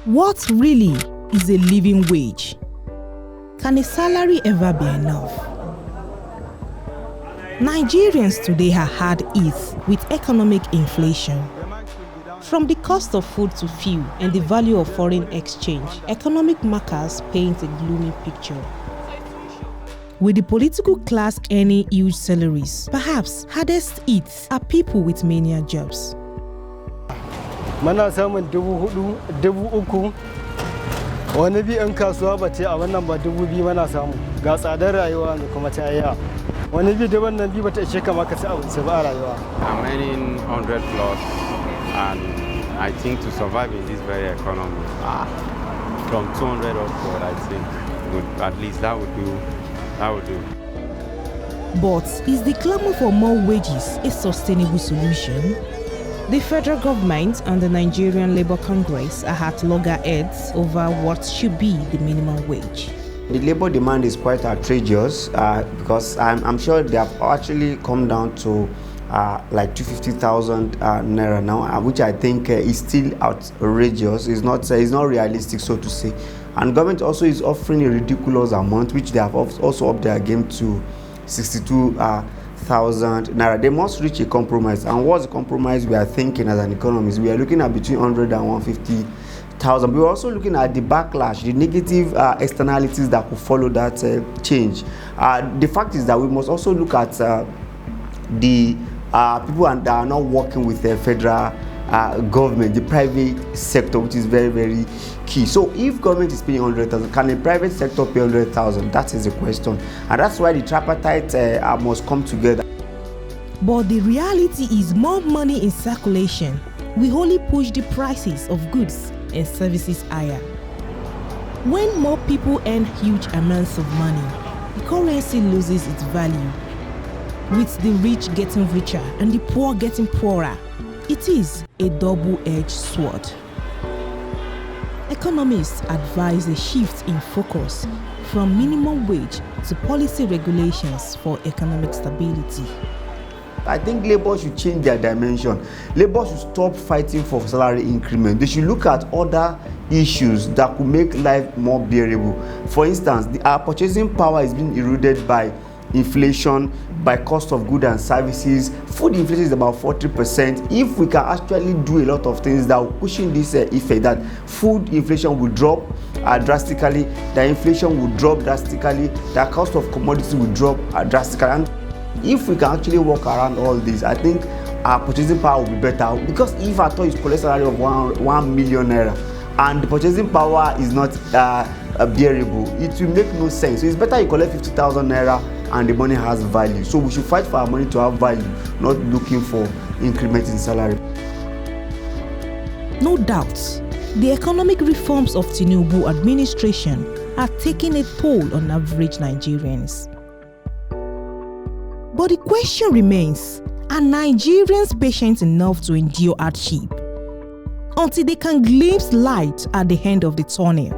What really is a living wage? Can a salary ever be enough? Nigerians today are hard hit with economic inflation. From the cost of food to fuel and the value of foreign exchange, economic markers paint a gloomy picture. With the political class earning huge salaries, perhaps hardest hit are people with menial jobs. Mana samun 4,000, 3,000. Wani bi in kasuwa ba ce a wannan ba 2,000 mana samu. Ga tsadar rayuwa da kuma ta yaya. Wani bi da wannan bi bata ishe ka ma ka ci abinci ba a rayuwa. I'm earning 100 plus, and I think to survive in this very economy, from 200 upward, I think at least that would do. But is the clamor for more wages a sustainable solution? The federal government and the Nigerian Labour Congress are at loggerheads over what should be the minimum wage. The labor demand is quite outrageous because I'm sure they have actually come down to like 250,000 naira now, which I think is still outrageous. It's not realistic, so to say. And government also is offering a ridiculous amount, which they have also upped their game to 62,000 naira. They must reach a compromise. And what's the compromise we are thinking as an economist? We are looking at between 100 and 150,000. We're also looking at the backlash, the negative externalities that could follow that change. The fact is that we must also look at the people that are not working with the federal government, the private sector, which is very, very key. So if government is paying 100,000, can the private sector pay 100,000? That is the question. And that's why the tripartite must come together. But the reality is more money in circulation will only push the prices of goods and services higher. When more people earn huge amounts of money, the currency loses its value. With the rich getting richer and the poor getting poorer, it is a double-edged sword. Economists advise a shift in focus from minimum wage to policy regulations for economic stability. I think Labour should change their dimension. Labour should stop fighting for salary increment. They should look at other issues that could make life more bearable. For instance, our purchasing power is being eroded by inflation, by cost of goods and services. Food inflation is about 40%. If we can actually do a lot of things that will pushing this effect, that food inflation will drop drastically, the inflation will drop drastically, the cost of commodities will drop drastically. And if we can actually work around all this, I think our purchasing power will be better. Because if at all you collect a salary of 1 million naira and the purchasing power is not bearable, it will make no sense. So it's better you collect 50,000 naira and the money has value. So we should fight for our money to have value, not looking for increment in salary. No doubt, the economic reforms of Tinubu administration are taking a toll on average Nigerians. But the question remains, are Nigerians patient enough to endure hardship until they can glimpse light at the end of the tunnel?